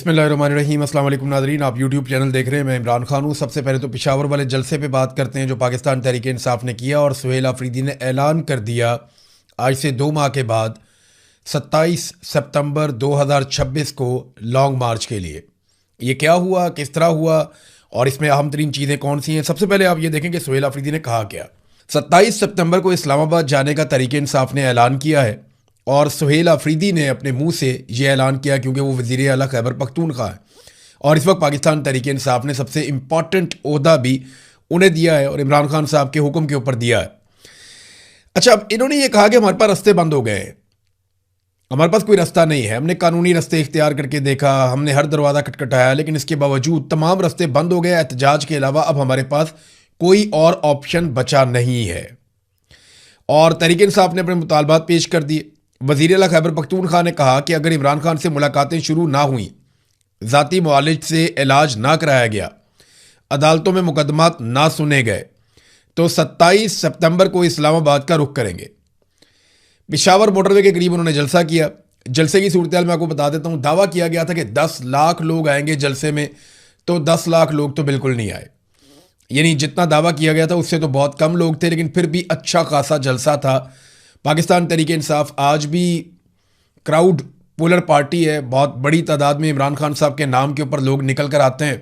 बिस्मिल्लाहिर्रहमानिर्रहीम। अस्सलाम वालेकुम नाज़रीन, आप यूट्यूब चैनल देख रहे हैं। मैं इमरान खान हूँ। सबसे पहले तो पेशावर वाले जलसे पे बात करते हैं जो पाकिस्तान तहरीक इंसाफ ने किया और सुहेल आफरीदी ने ऐलान कर दिया आज से 2 माह के बाद 27 सितंबर 2026 को लॉन्ग मार्च के लिए। ये क्या हुआ, किस तरह हुआ और इसमें अहम तरीन चीज़ें कौन सी हैं। सबसे पहले आप ये देखें कि सुहेल आफरीदी ने कहा क्या। 27 सितंबर को इस्लामाबाद जाने का तहरीक इंसाफ ने ऐलान किया है और सुहेल आफरीदी ने अपने मुंह से ये ऐलान किया क्योंकि वो वज़ीर आला खैबर पख्तूनख्वा है और इस वक्त पाकिस्तान तहरीक इंसाफ ने सबसे इम्पॉर्टेंट ओहदा भी उन्हें दिया है और इमरान खान साहब के हुक्म के ऊपर दिया है। अच्छा, अब इन्होंने ये कहा कि हमारे पास रास्ते बंद हो गए हैं, हमारे पास कोई रास्ता नहीं है, हमने कानूनी रास्ते इख्तियार करके देखा, हमने हर दरवाज़ा खटखटाया, लेकिन इसके बावजूद तमाम रास्ते बंद हो गए। एहतजाज के अलावा अब हमारे पास कोई और ऑप्शन बचा नहीं है और तहरीक इंसाफ ने अपने मुतालबात पेश कर दिए। वज़ीर आला खैबर पख्तूनख्वा ने कहा कि अगर इमरान खान से मुलाकातें शुरू ना हुई, ज़ाती मुआलिज से इलाज ना कराया गया, अदालतों में मुकदमात ना सुने गए, तो 27 सितंबर को इस्लामाबाद का रुख करेंगे। पेशावर मोटरवे के करीब उन्होंने जलसा किया। जलसे की सूरत मैं आपको बता देता हूँ। दावा किया गया था कि 10 लाख लोग आएंगे जलसे में, तो 10 लाख लोग तो बिल्कुल नहीं आए। यानी जितना दावा किया गया था उससे तो बहुत कम लोग थे, लेकिन फिर भी अच्छा खासा जलसा था। पाकिस्तान तहरीक इंसाफ आज भी क्राउड पुलर पार्टी है। बहुत बड़ी तादाद में इमरान खान साहब के नाम के ऊपर लोग निकल कर आते हैं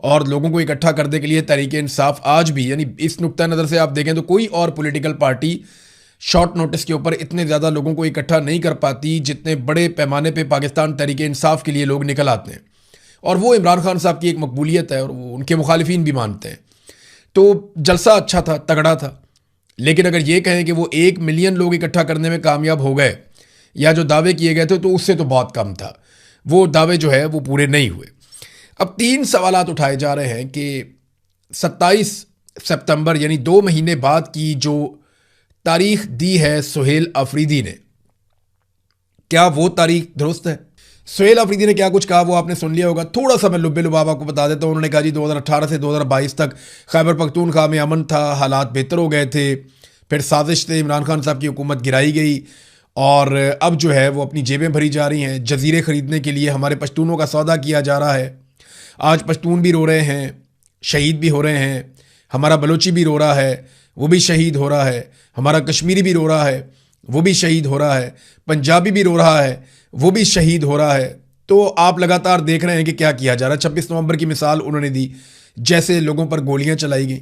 और लोगों को इकट्ठा करने के लिए तहरीक इंसाफ आज भी, यानी इस नुक्ता नज़र से आप देखें तो कोई और पॉलिटिकल पार्टी शॉर्ट नोटिस के ऊपर इतने ज़्यादा लोगों को इकट्ठा नहीं कर पाती जितने बड़े पैमाने पे पाकिस्तान तहरीक इंसाफ के लिए लोग निकल आते हैं। और वो इमरान खान साहब की एक मकबूलियत है और वो उनके मुखालिफिन भी मानते हैं। तो जलसा अच्छा था, तगड़ा था, लेकिन अगर ये कहें कि वो 1 मिलियन लोग इकट्ठा करने में कामयाब हो गए या जो दावे किए गए थे तो उससे तो बहुत कम था। वो दावे जो है वो पूरे नहीं हुए। अब 3 सवालात उठाए जा रहे हैं कि 27 सितंबर यानी 2 महीने बाद की जो तारीख दी है सुहेल आफरीदी ने, क्या वो तारीख दुरुस्त है? सुहेल आफरीदी ने क्या कुछ कहा वो आपने सुन लिया होगा। थोड़ा सा मैं लुब्बे लुबाब आपको बता देता हूँ। उन्होंने कहा जी 2018 से 2022 तक खैबर पख्तूनख्वा में अमन था, हालात बेहतर हो गए थे, फिर साजिश से इमरान खान साहब की हुकूमत गिराई गई और अब जो है वो अपनी जेबें भरी जा रही हैं। जजीरे ख़रीदने के लिए हमारे पश्तूनों का सौदा किया जा रहा है। आज पश्तून भी रो रहे हैं, शहीद भी हो रहे हैं, हमारा बलोची भी रो रहा है, वो भी शहीद हो रहा है, हमारा कश्मीरी भी रो रहा है, वो भी शहीद हो रहा है, पंजाबी भी रो रहा है, वो भी शहीद हो रहा है। तो आप लगातार देख रहे हैं कि क्या किया जा रहा है। 26 नवंबर की मिसाल उन्होंने दी, जैसे लोगों पर गोलियां चलाई गई।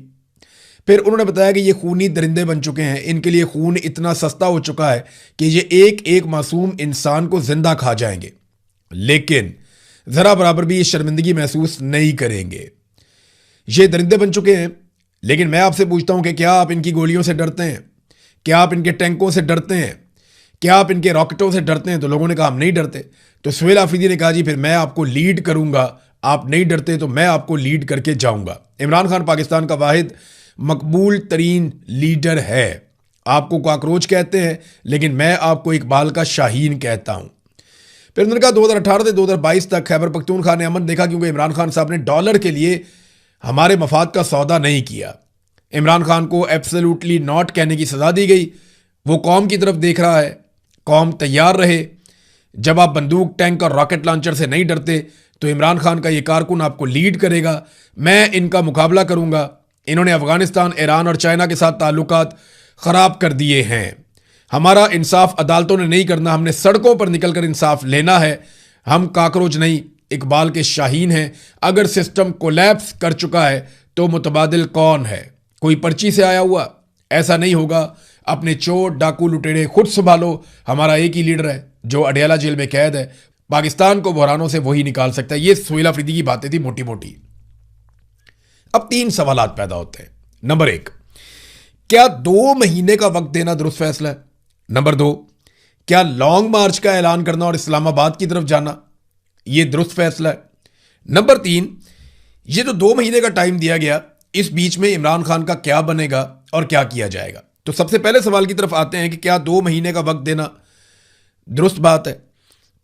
फिर उन्होंने बताया कि ये खूनी दरिंदे बन चुके हैं, इनके लिए खून इतना सस्ता हो चुका है कि ये एक एक मासूम इंसान को जिंदा खा जाएंगे, लेकिन ज़रा बराबर भी ये शर्मिंदगी महसूस नहीं करेंगे। ये दरिंदे बन चुके हैं, लेकिन मैं आपसे पूछता हूं कि क्या आप इनकी गोलियों से डरते हैं? क्या आप इनके टैंकों से डरते हैं? क्या आप इनके रॉकेटों से डरते हैं? तो लोगों ने कहा हम नहीं डरते। तो सुहेल आफरीदी ने कहा जी फिर मैं आपको लीड करूंगा, आप नहीं डरते तो मैं आपको लीड करके जाऊंगा। इमरान खान पाकिस्तान का वाहिद मकबूल तरीन लीडर है। आपको कॉकरोच कहते हैं, लेकिन मैं आपको इकबाल का शाहीन कहता हूं। फिर उन्होंने कहा 2018 से 2022 तक खैबर पख्तूनख्वा ने अमन देखा क्योंकि इमरान खान साहब ने डॉलर के लिए हमारे मफाद का सौदा नहीं किया। इमरान खान को एब्सोल्युटली नॉट कहने की सजा दी गई। वो कौम की तरफ देख रहा है, कौम तैयार रहे। जब आप बंदूक, टैंक और रॉकेट लॉन्चर से नहीं डरते तो इमरान खान का ये कारकुन आपको लीड करेगा, मैं इनका मुकाबला करूंगा। इन्होंने अफगानिस्तान, ईरान और चाइना के साथ ताल्लुकात ख़राब कर दिए हैं। हमारा इंसाफ अदालतों ने नहीं करना, हमने सड़कों पर निकलकर इंसाफ लेना है। हम काकरोच नहीं, इकबाल के शाहीन हैं। अगर सिस्टम कोलैप्स कर चुका है तो मुतबादिल कौन है? कोई पर्ची से आया हुआ? ऐसा नहीं होगा। अपने चोर, डाकू, लुटेरे खुद संभालो। हमारा एक ही लीडर है जो अडयाला जेल में कैद है। पाकिस्तान को बहरानों से वही निकाल सकता है। ये सुहेल आफरीदी की बातें थी मोटी मोटी। अब 3 सवालात पैदा होते हैं। नंबर 1, क्या 2 महीने का वक्त देना दुरुस्त फैसला है? नंबर 2, क्या लॉन्ग मार्च का ऐलान करना और इस्लामाबाद की तरफ जाना ये दुरुस्त फैसला है? नंबर 3, ये जो 2 महीने का टाइम दिया गया, इस बीच में इमरान खान का क्या बनेगा और क्या किया जाएगा? तो सबसे पहले सवाल की तरफ आते हैं कि क्या 2 महीने का वक्त देना दुरुस्त बात है?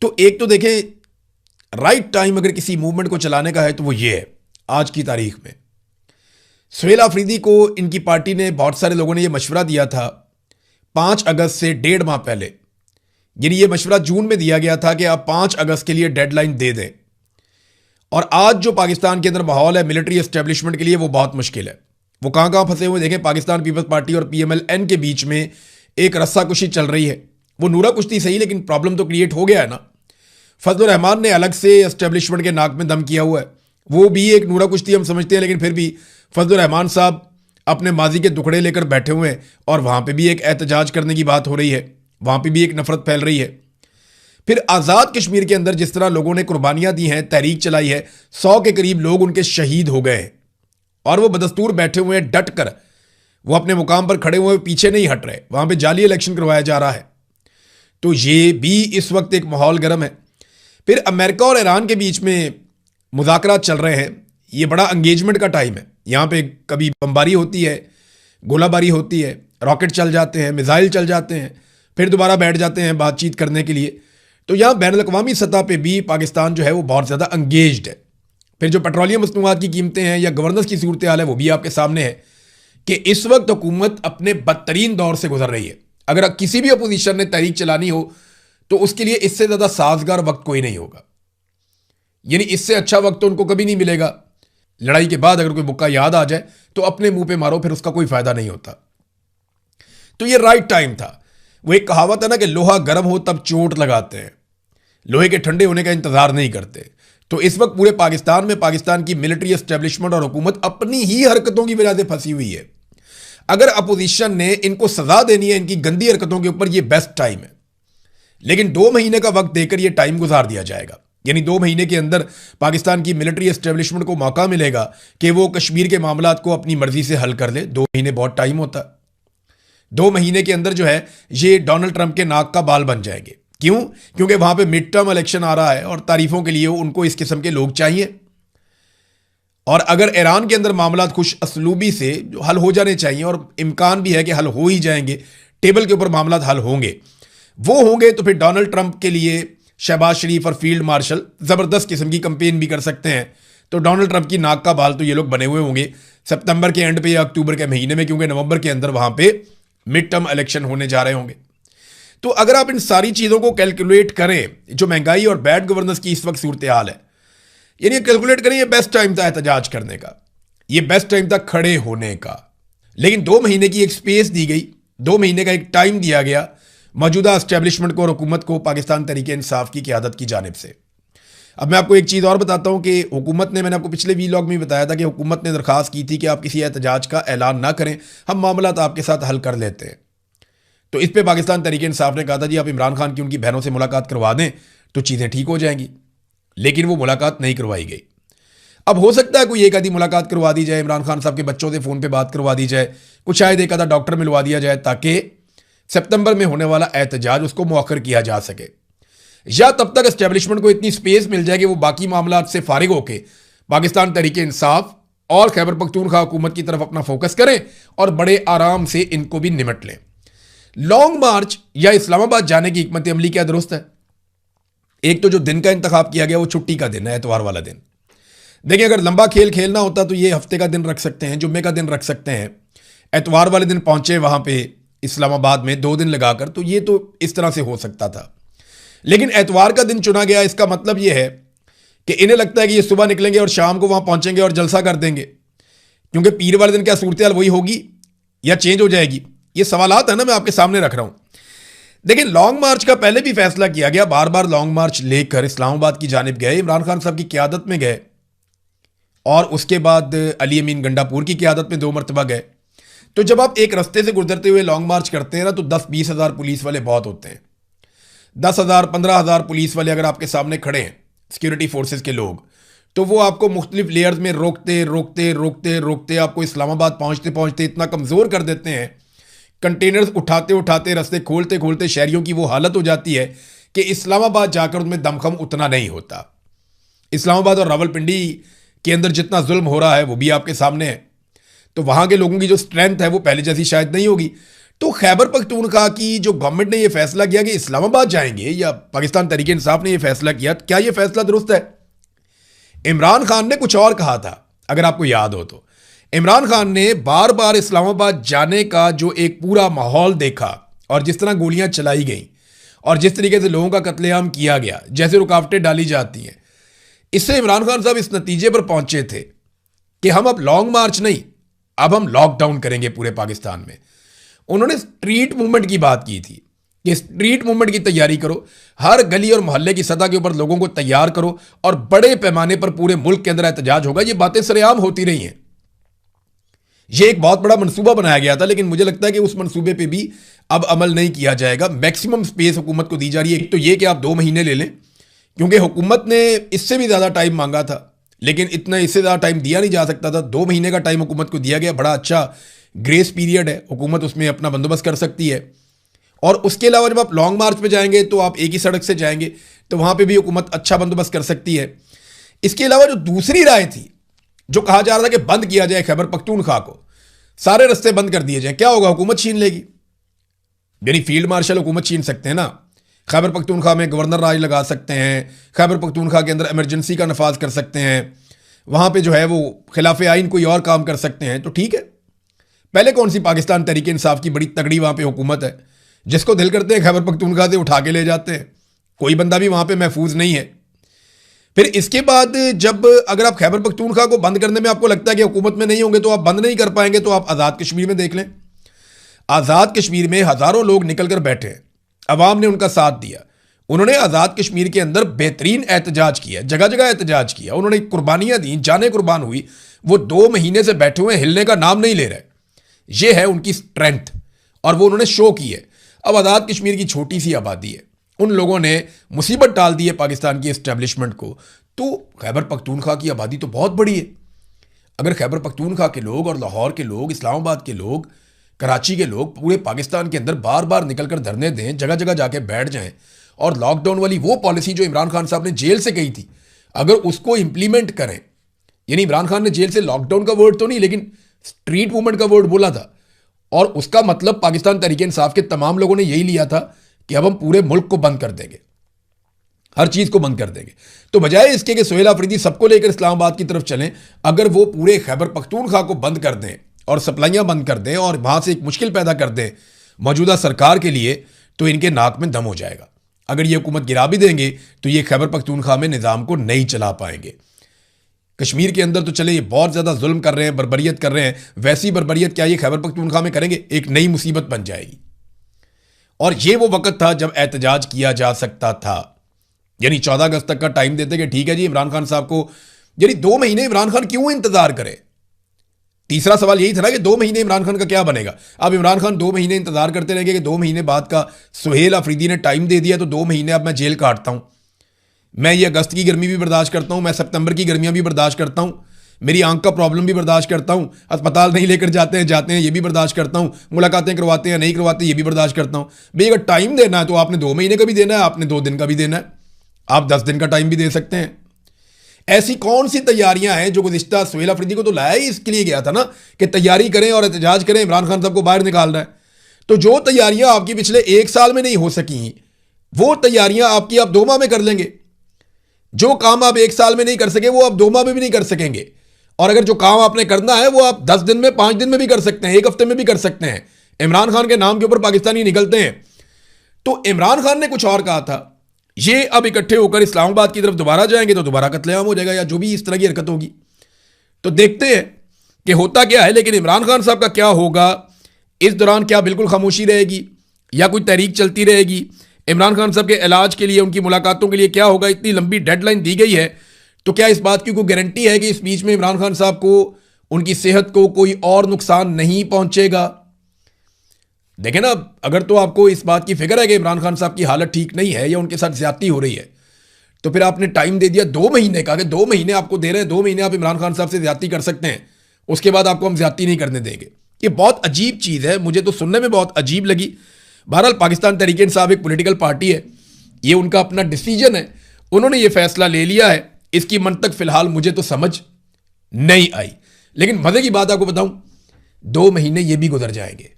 तो एक तो देखें, राइट टाइम अगर किसी मूवमेंट को चलाने का है तो वो ये है। आज की तारीख में सुहेल आफरीदी को इनकी पार्टी ने, बहुत सारे लोगों ने यह मशवरा दिया था 5 अगस्त से 1.5 माह पहले, यानी ये मशवरा जून में दिया गया था कि आप 5 अगस्त के लिए डेडलाइन दे दें। और आज जो पाकिस्तान के अंदर माहौल है मिलिट्री एस्टेब्लिशमेंट के लिए वो बहुत मुश्किल है। वो कहाँ फंसे हुए देखें, पाकिस्तान पीपल्स पार्टी और PMLN के बीच में एक रस्साकुशी चल रही है। वो नूरा कुश्ती सही, लेकिन प्रॉब्लम तो क्रिएट हो गया है ना। फजलुर रहमान ने अलग से एस्टेब्लिशमेंट के नाक में दम किया हुआ है, वो भी एक नूरा कुश्ती हम समझते हैं, लेकिन फिर भी फजलुर रहमान साहब अपने माजी के टुकड़े लेकर बैठे हुए हैं और वहां पे भी एक एहतजाज करने की बात हो रही है, वहां पे भी एक नफरत फैल रही है। फिर आज़ाद कश्मीर के अंदर जिस तरह लोगों ने कुर्बानियां दी हैं, तहरीक चलाई है, 100 के करीब लोग उनके शहीद हो गए हैं और वो बदस्तूर बैठे हुए हैं डट कर, वो अपने मुकाम पर खड़े हुए पीछे नहीं हट रहे। वहां पे जाली इलेक्शन करवाया जा रहा है, तो ये भी इस वक्त एक माहौल गर्म है। फिर अमेरिका और ईरान के बीच में मुज़ाकरात चल रहे हैं, ये बड़ा एंगेजमेंट का टाइम है। यहाँ पे कभी बमबारी होती है, गोलाबारी होती है, रॉकेट चल जाते हैं, मिसाइल चल जाते हैं, फिर दोबारा बैठ जाते हैं बातचीत करने के लिए। तो यहाँ बैन अवी सतह पे भी पाकिस्तान जो है वो बहुत ज़्यादा एंगेज्ड है। फिर जो पेट्रोलियम मसनूआत की कीमतें हैं या गवर्नेंस की सूरत हाल है, वो भी आपके सामने है कि इस वक्त हुकूमत अपने बदतरीन दौर से गुजर रही है। अगर किसी भी अपोजिशन ने तहरीक चलानी हो तो उसके लिए इससे ज़्यादा साजगार वक्त कोई नहीं होगा, यानी इससे अच्छा वक्त तो उनको कभी नहीं मिलेगा। लड़ाई के बाद अगर कोई मुक्का याद आ जाए तो अपने मुंह पे मारो, फिर उसका कोई फायदा नहीं होता। तो ये राइट टाइम था। वो एक कहावत है ना कि लोहा गर्म हो तब चोट लगाते हैं, लोहे के ठंडे होने का इंतजार नहीं करते। तो इस वक्त पूरे पाकिस्तान में पाकिस्तान की मिलिट्री एस्टेब्लिशमेंट और हुकूमत अपनी ही हरकतों की वजह से फंसी हुई है। अगर अपोजिशन ने इनको सजा देनी है इनकी गंदी हरकतों के ऊपर, ये बेस्ट टाइम है, लेकिन 2 महीने का वक्त देकर यह टाइम गुजार दिया जाएगा। यानी 2 महीने के अंदर पाकिस्तान की मिलिट्री एस्टेब्लिशमेंट को मौका मिलेगा कि वो कश्मीर के मामलात को अपनी मर्जी से हल कर ले। 2 महीने बहुत टाइम होता है। 2 महीने के अंदर जो है ये डोनाल्ड ट्रंप के नाक का बाल बन जाएंगे। क्यों? क्योंकि वहां पे मिड टर्म इलेक्शन आ रहा है और तारीफों के लिए उनको इस किस्म के लोग चाहिए। और अगर ईरान के अंदर मामलात खुश असलूबी से हल हो जाने चाहिए, और इम्कान भी है कि हल हो ही जाएंगे, टेबल के ऊपर मामलात हल होंगे, वो होंगे, तो फिर डोनाल्ड ट्रंप के लिए शहबाज शरीफ और फील्ड मार्शल जबरदस्त किस्म की कंपेन भी कर सकते हैं। तो डोनाल्ड ट्रंप की नाक का बाल तो ये लोग बने हुए होंगे सितंबर के एंड पे या अक्टूबर के महीने में, क्योंकि नवंबर के अंदर वहां पे मिड टर्म इलेक्शन होने जा रहे होंगे। तो अगर आप इन सारी चीजों को कैलकुलेट करें, जो महंगाई और बैड गवर्नेंस की इस वक्त सूरत हाल है, यानी कैलकुलेट करें, ये बेस्ट टाइम था एहतजाज करने का, ये बेस्ट टाइम था खड़े होने का। लेकिन 2 महीने की एक स्पेस दी गई, 2 महीने का एक टाइम दिया गया मौजूदा एस्टेब्लिशमेंट को और हुकूमत को पाकिस्तान तहरीक इंसाफ की क़यादत की जानिब से। अब मैं आपको एक चीज़ और बताता हूं कि हुकूमत ने, मैंने आपको पिछले वीलॉग में बताया था कि हुकूमत ने दरख्वास्त की थी कि आप किसी एहतजाज का ऐलान ना करें, हम मामला आपके साथ हल कर लेते हैं। तो इस पर पाकिस्तान तहरीक इंसाफ ने कहा था जी आप इमरान खान की उनकी बहनों से मुलाकात करवा दें तो चीज़ें ठीक हो जाएंगी, लेकिन वो मुलाकात नहीं करवाई गई। अब हो सकता है कोई एक आधी मुलाकात करवा दी जाए, इमरान खान साहब के बच्चों से फ़ोन पे बात करवा दी जाए, कुछ शायद एक आधा डॉक्टर मिलवा दिया जाए ताकि सितंबर में होने वाला एहतजाज उसको मौखर किया जा सके, या तब तक एस्टेब्लिशमेंट को इतनी स्पेस मिल जाए कि वो बाकी मामलात से फारिग होके पाकिस्तान तहरीक इंसाफ और खैबर पख्तूनख्वा हुकूमत की तरफ अपना फोकस करें और बड़े आराम से इनको भी निमट लें। लॉन्ग मार्च या इस्लामाबाद जाने की हिकमत अमली क्या दुरुस्त है? एक तो जो दिन का इंतखाब किया गया वो छुट्टी का दिन है, एतवार वाला दिन। देखिए, अगर लंबा खेल खेलना होता तो ये हफ्ते का दिन रख सकते हैं, जुम्मे का दिन रख सकते हैं, एतवार वाले दिन पहुंचे वहां पे इस्लामाबाद में 2 दिन लगाकर, तो ये तो इस तरह से हो सकता था। लेकिन एतवार का दिन चुना गया, इसका मतलब ये है कि इन्हें लगता है कि ये सुबह निकलेंगे और शाम को वहां पहुंचेंगे और जलसा कर देंगे, क्योंकि पीर वाले दिन क्या सूरत हाल वही होगी या चेंज हो जाएगी? ये सवालात है ना, मैं आपके सामने रख रहा हूं। देखिए, लॉन्ग मार्च का पहले भी फैसला किया गया, बार बार लॉन्ग मार्च लेकर इस्लामाबाद की जानिब गए, इमरान खान साहब की क़यादत में गए, और उसके बाद अली अमीन गंडापुर की क़यादत में 2 मरतबा गए। तो जब आप एक रास्ते से गुजरते हुए लॉन्ग मार्च करते हैं ना, तो 10-20 हज़ार पुलिस वाले बहुत होते हैं। 10,000 15,000 पुलिस वाले अगर आपके सामने खड़े हैं, सिक्योरिटी फोर्सेस के लोग, तो वो आपको मुख्तलिफ लेयर्स में रोकते रोकते रोकते रोकते आपको इस्लामाबाद पहुंचते पहुंचते इतना कमज़ोर कर देते हैं, कंटेनर्स उठाते उठाते, रास्ते खोलते खोलते शहरियों की वो हालत हो जाती है कि इस्लामाबाद जाकर उनमें दमखम उतना नहीं होता। इस्लामाबाद और रावलपिंडी के अंदर जितना जुल्म हो रहा है वो भी आपके सामने है, तो वहां के लोगों की जो स्ट्रेंथ है वो पहले जैसी शायद नहीं होगी। तो खैबर पख्तूनख्वा की जो गवर्नमेंट ने ये फैसला किया कि इस्लामाबाद जाएंगे, या पाकिस्तान तहरीक इंसाफ ने ये फैसला किया, क्या ये फैसला दुरुस्त है? इमरान खान ने कुछ और कहा था, अगर आपको याद हो तो। इमरान खान ने बार बार इस्लामाबाद जाने का जो एक पूरा माहौल देखा और जिस तरह गोलियां चलाई गई और जिस तरीके से लोगों का कत्लेआम किया गया, जैसे रुकावटें डाली जाती हैं, इससे इमरान खान साहब इस नतीजे पर पहुंचे थे कि हम अब लॉन्ग मार्च नहीं, अब हम लॉकडाउन करेंगे पूरे पाकिस्तान में। उन्होंने स्ट्रीट मूवमेंट की बात की थी कि स्ट्रीट मूवमेंट की तैयारी करो, हर गली और मोहल्ले की सतह के ऊपर लोगों को तैयार करो और बड़े पैमाने पर पूरे मुल्क के अंदर एहतजाज होगा। ये बातें सरेआम होती रही हैं। ये एक बहुत बड़ा मंसूबा बनाया गया था, लेकिन मुझे लगता है कि उस मंसूबे पे भी अब अमल नहीं किया जाएगा। मैक्सिमम स्पेस हुकूमत को दी जा रही है। एक तो ये कि आप 2 महीने ले लें, क्योंकि हुकूमत ने इससे भी ज़्यादा टाइम मांगा था, लेकिन इतना इससे ज़्यादा टाइम दिया नहीं जा सकता था। 2 महीने का टाइम हुकूमत को दिया गया, बड़ा अच्छा ग्रेस पीरियड है, हुकूमत उसमें अपना बंदोबस्त कर सकती है। और उसके अलावा जब आप लॉन्ग मार्च पे जाएंगे तो आप एक ही सड़क से जाएंगे, तो वहाँ पे भी हुकूमत अच्छा बंदोबस्त कर सकती है। इसके अलावा जो दूसरी राय थी, जो कहा जा रहा था कि बंद किया जाए खैबर पख्तूनख्वा को, सारे रास्ते बंद कर दिए जाए, क्या होगा? हुकूमत छीन लेगी। यानी फील्ड मार्शल हुकूमत छीन सकते हैं ना। खैबर पख्तूनख्वा में गवर्नर राज लगा सकते हैं, खैबर पख्तूनख्वा के अंदर इमरजेंसी का नफाज कर सकते हैं, वहाँ पे जो है वो खिलाफ आइन कोई और काम कर सकते हैं, तो ठीक है। पहले कौन सी पाकिस्तान तहरीक इंसाफ की बड़ी तगड़ी वहाँ पे हुकूमत है, जिसको दिल करते हैं खैबर पख्तूनख्वा से उठा के ले जाते हैं, कोई बंदा भी वहाँ पे महफूज नहीं है। फिर इसके बाद जब अगर आप खैबर पख्तूनख्वा को बंद करने में आपको लगता है कि हुकूमत में नहीं होंगे तो आप बंद नहीं कर पाएंगे, तो आप आज़ाद कश्मीर में देख लें। आज़ाद कश्मीर में हज़ारों लोग निकल कर बैठे हैं, अवाम ने उनका साथ दिया। उन्होंने आज़ाद कश्मीर के अंदर बेहतरीन एहतजाज किया, जगह जगह एहतजाज किया, उन्होंने कुर्बानियाँ दी, जाने कुर्बान हुई। वो 2 महीने से बैठे हुए हिलने का नाम नहीं ले रहे। ये है उनकी स्ट्रेंथ और वो उन्होंने शो की है। अब आज़ाद कश्मीर की छोटी सी आबादी है, उन लोगों ने मुसीबत डाल दी है पाकिस्तान की एस्टेब्लिशमेंट को। तो खैबर पख्तूनख्वा की आबादी तो बहुत बड़ी है। अगर खैबर पख्तूनख्वा के लोग और लाहौर के लोग, इस्लामाबाद के लोग, कराची के लोग पूरे पाकिस्तान के अंदर बार बार निकल कर धरने दें, जगह जगह जाके बैठ जाएं और लॉकडाउन वाली वो पॉलिसी जो इमरान खान साहब ने जेल से कही थी, अगर उसको इंप्लीमेंट करें, यानी इमरान खान ने जेल से लॉकडाउन का वर्ड तो नहीं लेकिन स्ट्रीट मूवमेंट का वर्ड बोला था, और उसका मतलब पाकिस्तान तहरीक इंसाफ के तमाम लोगों ने यही लिया था कि अब हम पूरे मुल्क को बंद कर देंगे, हर चीज को बंद कर देंगे। तो बजाय इसके कि सुहेल अफरीदी सबको लेकर इस्लामाबाद की तरफ चलें, अगर वो पूरे खैबर पख्तूनख्वा को बंद कर दें और सप्लाइयां बंद कर दें और वहां से एक मुश्किल पैदा कर दें मौजूदा सरकार के लिए, तो इनके नाक में दम हो जाएगा। अगर ये हुकूमत गिरा भी देंगे तो ये खैबर पख्तूनख्वा में निज़ाम को नहीं चला पाएंगे। कश्मीर के अंदर तो चले ये बहुत ज़्यादा जुल्म कर रहे हैं, बर्बरियत कर रहे हैं, वैसी बर्बरियत क्या ये खैबर पख्तूनख्वा में करेंगे? एक नई मुसीबत बन जाएगी। और ये वो वक्त था जब एहतजाज किया जा सकता था, यानी 14 अगस्त तक का टाइम देते कि ठीक है जी इमरान खान साहब को, यानी 2 महीने इमरान खान क्यों इंतजार करे? तीसरा सवाल यही था ना कि 2 महीने इमरान खान का क्या बनेगा? अब इमरान खान 2 महीने इंतजार करते रहेंगे कि 2 महीने बाद का सुहेल अफरीदी ने टाइम दे दिया तो 2 महीने अब मैं जेल काटता हूं, मैं ये अगस्त की गर्मी भी बर्दाश्त करता हूं, मैं सितंबर की गर्मियां भी बर्दाश्त करता हूं, मेरी आंख का प्रॉब्लम भी बर्दाश्त करता हूं, अस्पताल नहीं लेकर जाते हैं ये भी बर्दाश्त करता हूं, मुलाकातें करवाते हैं नहीं करवाते ये भी बर्दाश्त करता हूं। भाई अगर टाइम देना है तो आपने 2 महीने का भी देना है, आपने 2 दिन का भी देना है, आप 10 दिन का टाइम भी दे सकते हैं। ऐसी कौन सी तैयारियां हैं जो गुज़िश्ता सुहेल अफरीदी को तो लाया ही इसके लिए गया था ना कि तैयारी करें और एहतजाज करें, इमरान खान साहब को बाहर निकाल रहा है। तो जो तैयारियां आपकी पिछले 1 साल में नहीं हो सकी, वो तैयारियां आपकी आप 2 माह में कर लेंगे। जो काम आप 1 साल में नहीं कर सके वो आप 2 माह में भी नहीं कर सकेंगे। और अगर जो काम आपने करना है वो आप 10 दिन में, 5 दिन में भी कर सकते हैं, 1 हफ्ते में भी कर सकते हैं। इमरान खान के नाम के ऊपर पाकिस्तानी निकलते हैं। तो इमरान खान ने कुछ और कहा था, ये अब इकट्ठे होकर इस्लामाबाद की तरफ दोबारा जाएंगे तो दोबारा कत्लेआम हो जाएगा, या जो भी इस तरह की हरकत होगी। तो देखते हैं कि होता क्या है। लेकिन इमरान खान साहब का क्या होगा इस दौरान? क्या बिल्कुल खामोशी रहेगी या कोई तहरीक चलती रहेगी? इमरान खान साहब के इलाज के लिए, उनकी मुलाकातों के लिए क्या होगा? इतनी लंबी डेडलाइन दी गई है, तो क्या इस बात की कोई गारंटी है कि इस बीच में इमरान खान साहब को, उनकी सेहत को कोई और नुकसान नहीं पहुंचेगा? देखें ना, अगर तो आपको इस बात की फिक्र है कि इमरान खान साहब की हालत ठीक नहीं है या उनके साथ ज्यादती हो रही है, तो फिर आपने टाइम दे दिया 2 महीने का, कि 2 महीने आपको दे रहे हैं, 2 महीने आप इमरान खान साहब से ज्यादती कर सकते हैं, उसके बाद आपको हम ज्यादती नहीं करने देंगे। ये बहुत अजीब चीज़ है, मुझे तो सुनने में बहुत अजीब लगी। बहरहाल पाकिस्तान तहरीक इंसाफ एक पॉलिटिकल पार्टी है, ये उनका अपना डिसीजन है, उन्होंने ये फैसला ले लिया है। इसकी मंतक फिलहाल मुझे तो समझ नहीं आई। लेकिन मजे की बात आपको बताऊं, 2 महीने ये भी गुजर जाएंगे।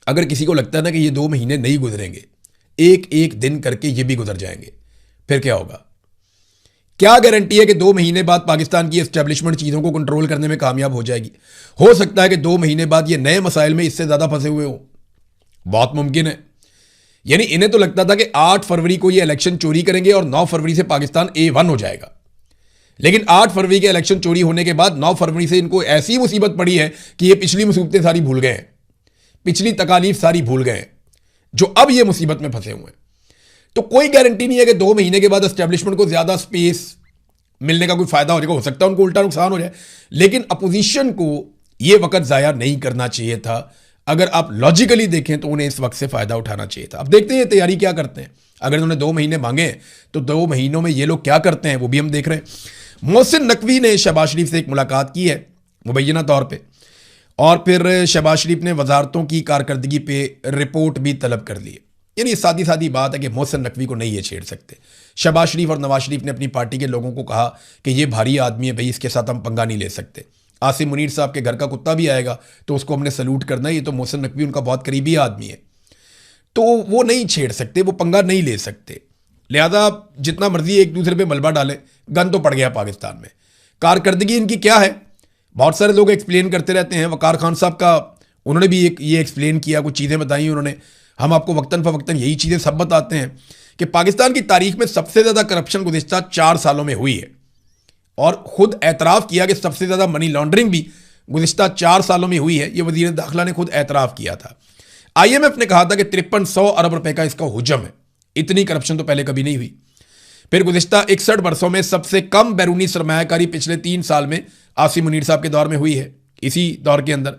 अगर किसी को लगता है ना कि ये 2 महीने नहीं गुजरेंगे, एक एक दिन करके ये भी गुजर जाएंगे, फिर क्या होगा? क्या गारंटी है कि 2 महीने बाद पाकिस्तान की एस्टेब्लिशमेंट चीज़ों को कंट्रोल करने में कामयाब हो जाएगी? हो सकता है कि 2 महीने बाद ये नए मसाइल में इससे ज़्यादा फंसे हुए हो, बहुत मुमकिन है। यानी इन्हें तो लगता था कि 8 फरवरी को ये इलेक्शन चोरी करेंगे और 9 फरवरी से पाकिस्तान A1 हो जाएगा, लेकिन 8 फरवरी के इलेक्शन चोरी होने के बाद 9 फरवरी से इनको ऐसी मुसीबत पड़ी है कि ये पिछली मुसीबतें सारी भूल गए हैं, पिछली तकालीफ सारी भूल गए हैं, जो अब ये मुसीबत में फंसे हुए हैं। तो कोई गारंटी नहीं है कि 2 महीने के बाद एस्टेब्लिशमेंट को ज्यादा स्पेस मिलने का कोई फायदा हो जाएगा, हो सकता है उनको उल्टा नुकसान हो जाए, लेकिन अपोजिशन को यह वक्त जाया नहीं करना चाहिए था। अगर आप लॉजिकली देखें तो उन्हें इस वक्त से फायदा उठाना चाहिए था। अब देखते हैं तैयारी क्या करते हैं। अगर उन्होंने 2 महीने मांगे तो 2 महीनों में ये लोग क्या करते हैं वो भी हम देख रहे हैं। मोहसिन नकवी ने शहबाज शरीफ से एक मुलाकात की है मुबैना तौर पर, और फिर शहबाज शरीफ ने वजारतों की कारकर्दगी पे रिपोर्ट भी तलब कर ली है। यानी सादी सादी बात है कि मोहसिन नकवी को नहीं ये छेड़ सकते। शहबाज शरीफ और नवाज शरीफ ने अपनी पार्टी के लोगों को कहा कि ये भारी आदमी है भाई, इसके साथ हम पंगा नहीं ले सकते। आसिम मुनीर साहब के घर का कुत्ता भी आएगा तो उसको हमने सल्यूट करना है, ये तो मोहसिन नकवी उनका बहुत करीबी आदमी है, तो वो नहीं छेड़ सकते, वो पंगा नहीं ले सकते। लिहाजा जितना मर्जी एक दूसरे पे मलबा डाले, गन तो पड़ गया पाकिस्तान में। कारकर्दगी इनकी क्या है, बहुत सारे लोग एक्सप्लेन करते रहते हैं। वकार खान साहब का उन्होंने भी ये एक्सप्लेन किया, कुछ चीज़ें बताई उन्होंने। हम आपको वक्तन फ़वक्तन यही चीज़ें सब बताते हैं कि पाकिस्तान की तारीख में सबसे ज़्यादा करप्शन गुज़िश्ता 4 सालों में हुई है, और ख़ुद एतराफ़ किया कि सबसे ज़्यादा मनी लॉन्ड्रिंग भी गुज़िश्ता 4 सालों में हुई है। ये वज़ीर दाखिला ने खुद एतराफ़ किया था। IMF ने कहा था कि 5300 अरब रुपए का इसका हुजम है। इतनी करप्शन तो पहले कभी नहीं हुई। फिर गुज़िश्ता 61 बरसों में सबसे कम बैरूनी सरमायाकारी पिछले 3 साल में आसिम मुनीर साहब के दौर में हुई है। इसी दौर के अंदर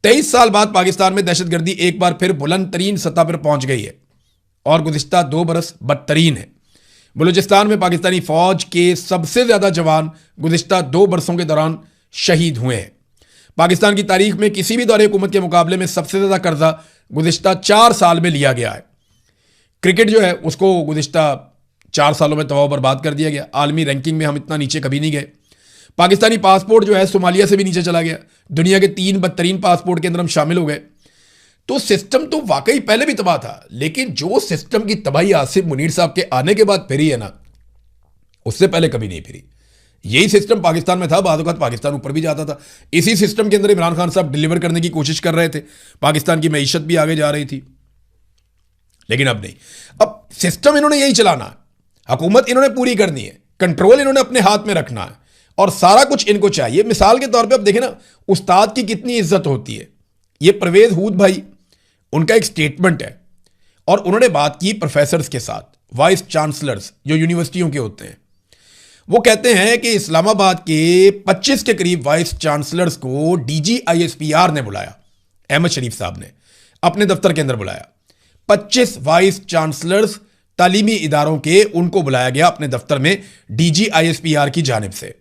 23 साल बाद पाकिस्तान में दहशतगर्दी एक बार फिर बुलंद तरीन सतह पर पहुंच गई है, और गुज़िश्ता 2 बरस बदतरीन है। बलूचिस्तान में पाकिस्तानी फौज के सबसे ज़्यादा जवान गुज़िश्ता 2 बरसों के दौरान शहीद हुए हैं। पाकिस्तान की तारीख में किसी भी दौरे हुकूमत के मुकाबले में सबसे ज़्यादा कर्जा गुज़िश्ता 4 साल में लिया गया है। क्रिकेट जो है उसको गुज़िश्ता 4 सालों में तबाह बर्बाद कर दिया गया। आलमी रैंकिंग में हम इतना नीचे कभी नहीं गए। पाकिस्तानी पासपोर्ट जो है सोमालिया से भी नीचे चला गया। दुनिया के 3 बदतरीन पासपोर्ट के अंदर हम शामिल हो गए। तो सिस्टम तो वाकई पहले भी तबाह था, लेकिन जो सिस्टम की तबाही आसिफ मुनीर साहब के आने के बाद फिरी है ना, उससे पहले कभी नहीं फिरी। यही सिस्टम पाकिस्तान में था, बाद वक्त पाकिस्तान ऊपर भी जाता था। इसी सिस्टम के अंदर इमरान खान साहब डिलीवर करने की कोशिश कर रहे थे। पाकिस्तान की मईशत भी आगे जा रही थी, लेकिन अब नहीं। अब सिस्टम इन्होंने यही चलाना है, हुकूमत इन्होंने पूरी करनी है, कंट्रोल इन्होंने अपने हाथ में रखना है, और सारा कुछ इनको चाहिए। मिसाल के तौर पे अब देखें ना, उस्ताद की कितनी इज्जत होती है। ये परवेज हूद भाई, उनका एक स्टेटमेंट है, और उन्होंने बात की प्रोफेसर्स के साथ, वाइस चांसलर्स जो यूनिवर्सिटियों के होते हैं। वो कहते हैं कि इस्लामाबाद के 25 के करीब वाइस चांसलर्स को DGISPR ने बुलाया, अहमद शरीफ साहब ने अपने दफ्तर के अंदर बुलाया। 25 वाइस चांसलर्स तालीमी इदारों के, उनको बुलाया गया अपने दफ्तर में DGISPR की जानिब से,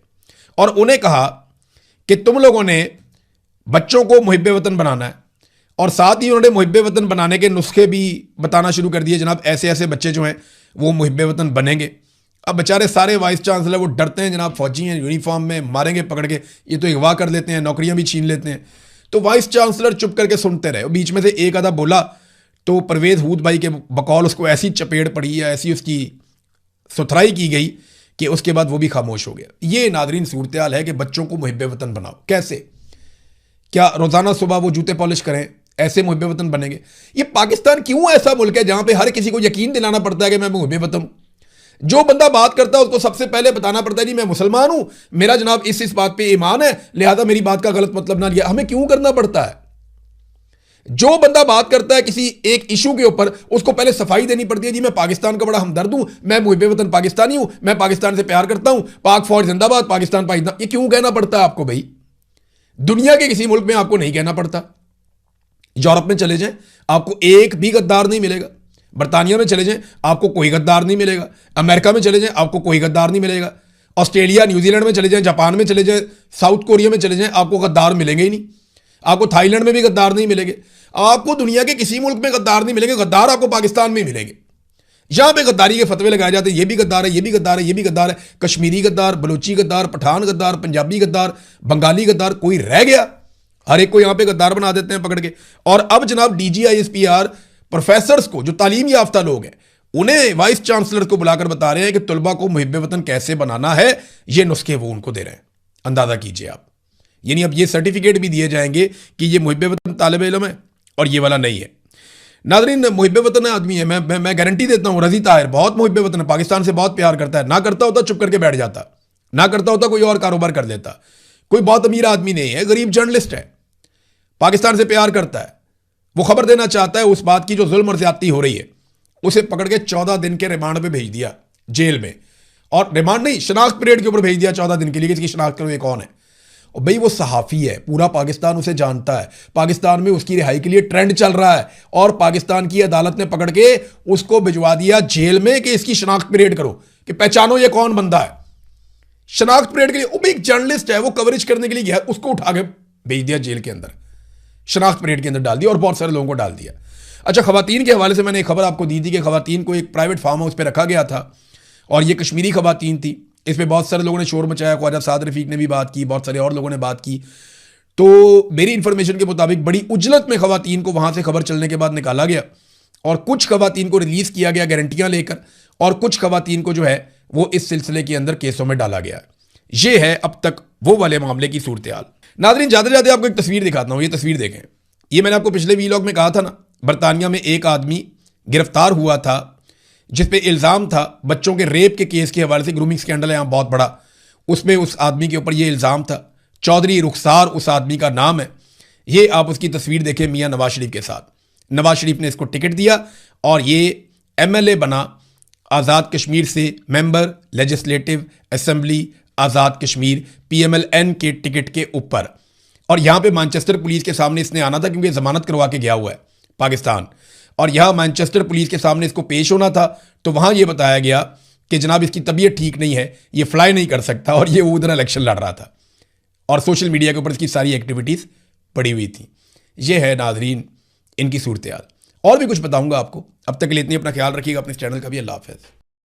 और उन्हें कहा कि तुम लोगों ने बच्चों को मुहिब्बे वतन बनाना है, और साथ ही उन्होंने मुहिब्बे वतन बनाने के नुस्खे भी बताना शुरू कर दिए। जनाब ऐसे ऐसे बच्चे जो हैं वो मुहिब्बे वतन बनेंगे। अब बेचारे सारे वाइस चांसलर वो डरते हैं, जनाब फौजी हैं, यूनिफॉर्म में, मारेंगे पकड़ के, ये तो अगवा कर लेते हैं, नौकरियां भी छीन लेते हैं। तो वाइस चांसलर चुप करके सुनते रहे। बीच में से एक आधा बोला तो परवेज हूद भाई के बकौल उसको ऐसी चपेट पड़ी या ऐसी उसकी सुथराई की गई कि उसके बाद वो भी खामोश हो गया। ये नादरीन सूरत हाल है कि बच्चों को मुहिब्बे वतन बनाओ। कैसे? क्या रोजाना सुबह वो जूते पॉलिश करें, ऐसे मुहिब्बे वतन बनेंगे? ये पाकिस्तान क्यों ऐसा मुल्क है जहां पे हर किसी को यकीन दिलाना पड़ता है कि मैं मुहिब्बे वतन हूं? जो बंदा बात करता है उसको सबसे पहले बताना पड़ता है जी मैं मुसलमान हूं, मेरा जनाब इस बात पे ईमान है, लिहाजा मेरी बात का गलत मतलब ना लिया। हमें क्यों करना पड़ता है? जो बंदा बात करता है किसी एक इशू के ऊपर, उसको पहले सफाई देनी पड़ती है जी मैं पाकिस्तान का बड़ा हमदर्द हूं, मैं मुहिब्बे वतन पाकिस्तानी हूं, मैं पाकिस्तान से प्यार करता हूं, पाक फौज जिंदाबाद, पाकिस्तान पाकिस्तान। ये क्यों कहना पड़ता है आपको भाई? दुनिया के किसी मुल्क में आपको नहीं कहना पड़ता। यूरोप में चले जाएं, आपको एक भी गद्दार नहीं मिलेगा। बरतानिया में चले जाएं, आपको कोई गद्दार नहीं मिलेगा। अमेरिका में चले जाएं, आपको कोई गद्दार नहीं मिलेगा। ऑस्ट्रेलिया, न्यूजीलैंड में चले जाएं, जापान में चले जाएं, साउथ कोरिया में चले जाएं, आपको गद्दार मिलेंगे ही नहीं। आपको थाईलैंड में भी गद्दार नहीं मिलेंगे। आपको दुनिया के किसी मुल्क में गद्दार नहीं मिलेंगे। गद्दार आपको पाकिस्तान में मिलेंगे। यहां पे गद्दारी के फतवे लगाए जाते हैं, ये भी गद्दार है, ये भी गद्दार है, ये भी गद्दार है। कश्मीरी गद्दार, बलोची गद्दार, पठान गद्दार, पंजाबी गद्दार, बंगाली गद्दार, कोई रह गया? हर एक को यहां पे गद्दार बना देते हैं पकड़ के। और अब जनाब DGISPR प्रोफेसर्स को, जो तालीम याफ्ता लोग हैं, उन्हें वाइस चांसलर को बुलाकर बता रहे हैं कि तलबा को मुहिब्बे वतन कैसे बनाना है। ये नुस्खे वो उनको दे रहे हैं। अंदाजा कीजिए आप। यानी अब ये सर्टिफिकेट भी दिए जाएंगे कि ये मुहिब्बे वतन तालिब इल्म है और ये वाला नहीं है। नादरीन, मुहिब्बे वतन आदमी है, मैं गारंटी देता हूं, रजी ताहिर बहुत मुहिब्बे वतन है, पाकिस्तान से बहुत प्यार करता है। ना करता होता चुप करके बैठ जाता, ना करता होता कोई और कारोबार कर लेता। कोई बहुत अमीर आदमी नहीं है, गरीब जर्नलिस्ट है, पाकिस्तान से प्यार करता है, वो खबर देना चाहता है उस बात की जो जुल्म और ज्यादती हो रही है। उसे पकड़ के 14 दिन के रिमांड पे भेज दिया जेल में, और रिमांड नहीं, शनाख्त पीरियड के ऊपर भेज दिया 14 दिन के लिए। इसकी शनाख्त करो ये कौन है। और भाई वो सहाफ़ी है, पूरा पाकिस्तान उसे जानता है, पाकिस्तान में उसकी रिहाई के लिए ट्रेंड चल रहा है, और पाकिस्तान की अदालत ने पकड़ के उसको भिजवा दिया जेल में कि इसकी शनाख्त पीरियड करो, कि पहचानो ये कौन बंदा है। शनाख्त पीरियड के लिए, वो भी एक जर्नलिस्ट है, वो कवरेज करने के लिए गया, उसको उठा के भेज दिया जेल के अंदर, शनाख्त पीरियड के अंदर डाल दिया, और बहुत सारे लोगों को डाल दिया। अच्छा, खवातीन के हवाले से मैंने एक खबर आपको दी थी कि खवातीन को एक प्राइवेट फार्म हाउस पे रखा गया था, और ये कश्मीरी खवातीन थी। इस पर बहुत सारे लोगों ने शोर मचाया, ख्वाजा साद रफीक ने भी बात की, बहुत सारे और लोगों ने बात की। तो मेरी इंफॉर्मेशन के मुताबिक बड़ी उजलत में खवातीन को वहां से खबर चलने के बाद निकाला गया, और कुछ खवातीन को रिलीज किया गया गारंटियां लेकर, और कुछ खवातीन को जो है वो इस सिलसिले के अंदर केसों में डाला गया। ये है अब तक वो वाले मामले की सूरत हाल। नाज़रीन, जाते जाते आपको एक तस्वीर दिखाता हूं, ये तस्वीर देखें। ये मैंने आपको पिछले वीलॉग में कहा था ना, बरतानिया में एक आदमी गिरफ्तार हुआ था जिस पे इल्ज़ाम था बच्चों के रेप के केस के हवाले से, ग्रूमिंग स्कैंडल है यहाँ बहुत बड़ा, उसमें उस आदमी के ऊपर ये इल्ज़ाम था। चौधरी रुखसार उस आदमी का नाम है। ये आप उसकी तस्वीर देखें मियाँ नवाज शरीफ के साथ। नवाज शरीफ ने इसको टिकट दिया और ये MLA बना आज़ाद कश्मीर से, member legislative assembly Azad Kashmir PMLN के टिकट के ऊपर। और यहाँ पे मैनचेस्टर पुलिस के सामने इसने आना था, क्योंकि जमानत करवा के गया हुआ है पाकिस्तान, और यहाँ मैनचेस्टर पुलिस के सामने इसको पेश होना था। तो वहाँ ये बताया गया कि जनाब इसकी तबीयत ठीक नहीं है, ये फ्लाई नहीं कर सकता, और ये उधर इलेक्शन लड़ रहा था, और सोशल मीडिया के ऊपर इसकी सारी एक्टिविटीज़ पड़ी हुई थी। ये है नाजरीन इनकी सूरत हाल। और भी कुछ बताऊंगा आपको। अब तक के लिए इतनी, अपना ख्याल रखिएगा, अपने चैनल का भी। अल्लाह हाफ़िज़।